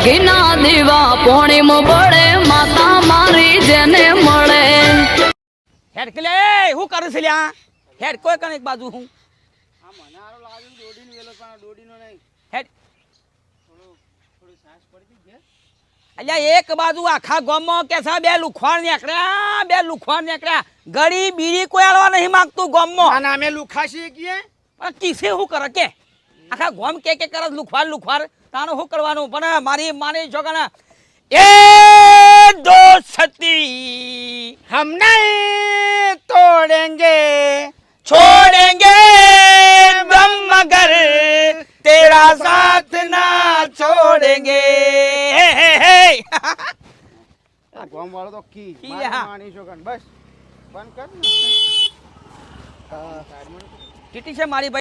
ઘીના દીવા પોણીમાં બળે માતા મારી જેને મળે હેડ કે લે હું કરું છું લ્યા હેડ કોઈ કણ એક બાજુ હું આ મને આરો લાગ્યું દોડીનો વેલો પણ દોડીનો નહીં હેડ થોડી સાસ પડી ગઈ અલ્યા એક બાજુ આખા ગામમાં કે છે બે લુખવાણ નીકળ્યા ગળી બીડી કોઈ આલવા નહીં માંગતું ગામમાં આ નામે લુખાશી કીએ પણ કિસે શું કરે કે આખા ગામ કે કરે લુખવાડ તાનો શું કરવાનું પણ મારી માની છોકરા એ દોસ્તી હમ નહીં તોડેંગે छोड़ेंगे दम मगर तेरा साथ ना छोड़ेंगे આ ગોમ વાળો તો કી કી હા. માની છોકન બસ બંધ કર ને કેટલી છે મારી ભાઈ